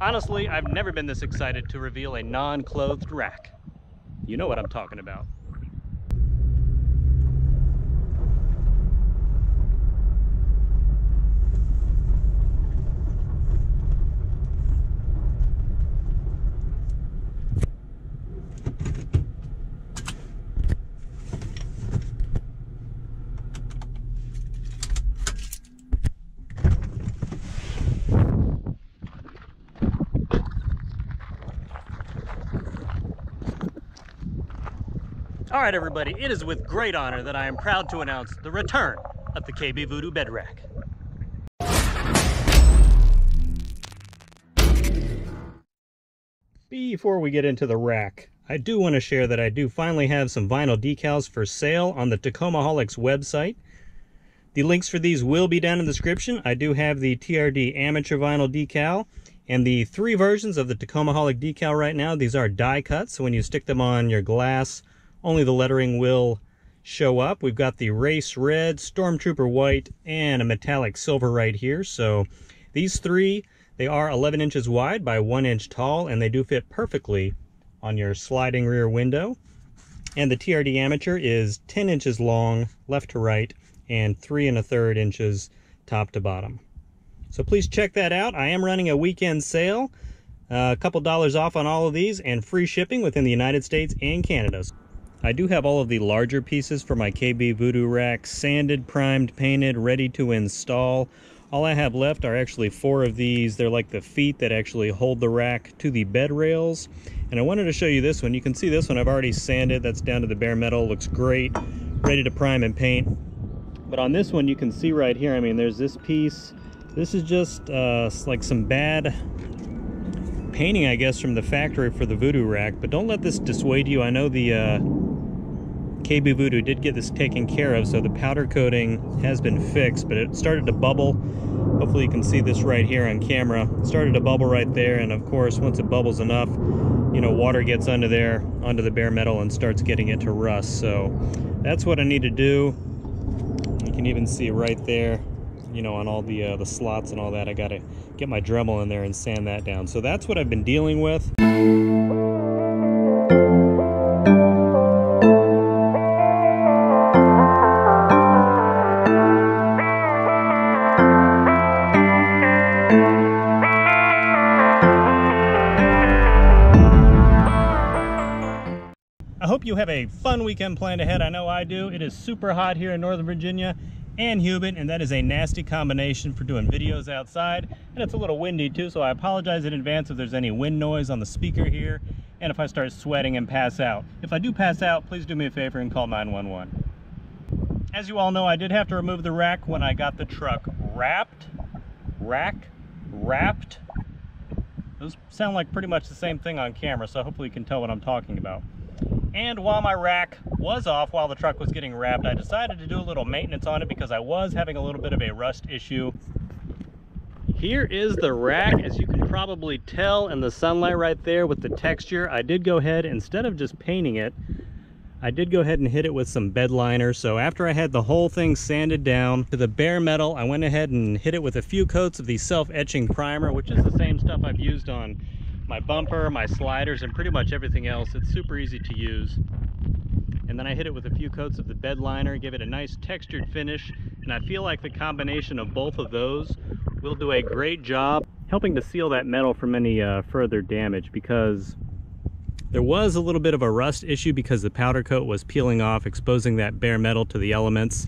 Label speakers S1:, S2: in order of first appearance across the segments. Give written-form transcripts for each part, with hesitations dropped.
S1: Honestly, I've never been this excited to reveal a non-clothed rack. You know what I'm talking about. All right, everybody, it is with great honor that I am proud to announce the return of the KB Voodoo Bed Rack. Before we get into the rack, I do want to share that I do finally have some vinyl decals for sale on the Tacomaholic's website. The links for these will be down in the description. I do have the TRD amateur vinyl decal and the 3 versions of the Tacomaholic decal right now. These are die cuts, so when you stick them on your glass, only the lettering will show up. We've got the race red, stormtrooper white, and a metallic silver right here. So these 3, they are 11 inches wide by 1 inch tall, and they do fit perfectly on your sliding rear window. And the TRD amateur is 10 inches long, left to right, and 3 1/3 inches top to bottom. So please check that out. I am running a weekend sale, a couple dollars off on all of these, and free shipping within the United States and Canada. I do have all of the larger pieces for my KB Voodoo Rack sanded, primed, painted, ready to install. All I have left are actually 4 of these. They're like the feet that actually hold the rack to the bed rails. And I wanted to show you this one. You can see this one I've already sanded. That's down to the bare metal. Looks great, ready to prime and paint. But on this one, you can see right here, I mean, there's this piece. This is just like some bad painting, I guess, from the factory for the Voodoo Rack. But don't let this dissuade you. I know the KB Voodoo did get this taken care of, so the powder coating has been fixed, but it started to bubble. Hopefully you can see this right here on camera. It started to bubble right there, and of course, once it bubbles enough, you know, water gets under there, onto the bare metal, and starts getting it to rust. So that's what I need to do. You can even see right there, you know, on all the slots and all that. I gotta get my Dremel in there and sand that down. So that's what I've been dealing with. I hope you have a fun weekend planned ahead. I know I do. It is super hot here in Northern Virginia and humid, and that is a nasty combination for doing videos outside. And it's a little windy too, so I apologize in advance if there's any wind noise on the speaker here and if I start sweating and pass out. If I do pass out, please do me a favor and call 911. As you all know, I did have to remove the rack when I got the truck wrapped. Those sound like pretty much the same thing on camera, so hopefully you can tell what I'm talking about. And while my rack was off, while the truck was getting wrapped, I decided to do a little maintenance on it because I was having a little bit of a rust issue. Here is the rack, as you can probably tell in the sunlight right there with the texture. I did go ahead, instead of just painting it, I did go ahead and hit it with some bed liner. So after I had the whole thing sanded down to the bare metal, I went ahead and hit it with a few coats of the self-etching primer, which is the same stuff I've used on my bumper, my sliders, and pretty much everything else. It's super easy to use. And then I hit it with a few coats of the bed liner, give it a nice textured finish, and I feel like the combination of both of those will do a great job helping to seal that metal from any further damage, because there was a little bit of a rust issue because the powder coat was peeling off, exposing that bare metal to the elements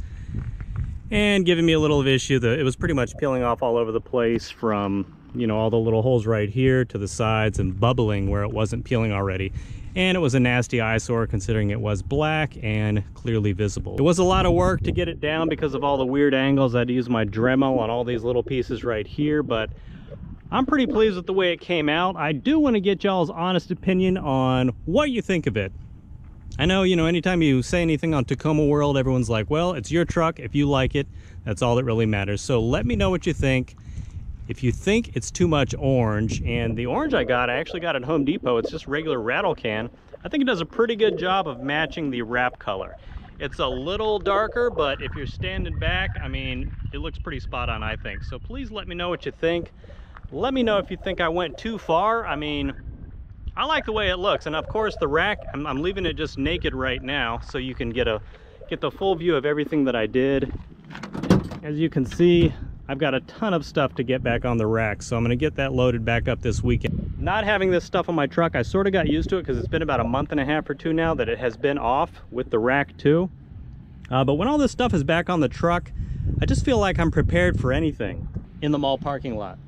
S1: and giving me a little of issue. It was pretty much peeling off all over the place, from, you know, all the little holes right here to the sides, and bubbling where it wasn't peeling already. And it was a nasty eyesore considering it was black and clearly visible. It was a lot of work to get it down because of all the weird angles. I had to use my Dremel on all these little pieces right here, but I'm pretty pleased with the way it came out. I do want to get y'all's honest opinion on what you think of it. I know, you know, anytime you say anything on Tacoma World, everyone's like, well, it's your truck. If you like it, that's all that really matters. So let me know what you think. If you think it's too much orange, and the orange I actually got at Home Depot, it's just regular rattle can. I think it does a pretty good job of matching the wrap color. It's a little darker, but if you're standing back, I mean, it looks pretty spot on, I think. So please let me know what you think. Let me know if you think I went too far. I mean, I like the way it looks, and of course the rack, I'm leaving it just naked right now so you can get the full view of everything that I did. As you can see, I've got a ton of stuff to get back on the rack, so I'm going to get that loaded back up this weekend. Not having this stuff on my truck, I sort of got used to it because it's been about a month and a half or two now that it has been off with the rack too. But when all this stuff is back on the truck, I just feel like I'm prepared for anything in the mall parking lot.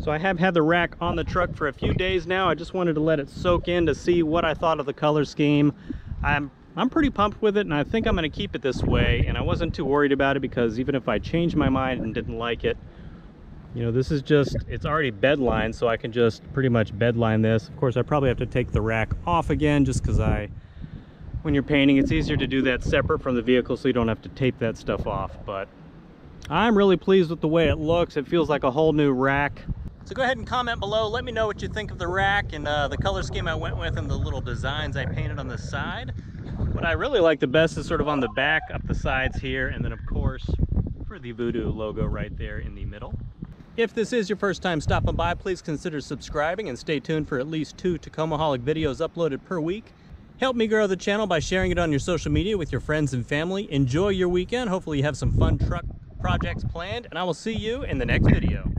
S1: So I have had the rack on the truck for a few days now. I just wanted to let it soak in to see what I thought of the color scheme. I'm pretty pumped with it, and I think I'm going to keep it this way, and I wasn't too worried about it because even if I changed my mind and didn't like it, you know, this is just, it's already bed lined, so I can just pretty much bed line this. Of course, I probably have to take the rack off again just because when you're painting, it's easier to do that separate from the vehicle so you don't have to tape that stuff off. But I'm really pleased with the way it looks. It feels like a whole new rack. So go ahead and comment below. Let me know what you think of the rack and the color scheme I went with and the little designs I painted on the side. What I really like the best is sort of on the back, up the sides here, and then of course for the Voodoo logo right there in the middle. If this is your first time stopping by, please consider subscribing and stay tuned for at least 2 Tacomaholic videos uploaded per week. Help me grow the channel by sharing it on your social media with your friends and family. Enjoy your weekend. Hopefully you have some fun truck projects planned, and I will see you in the next video.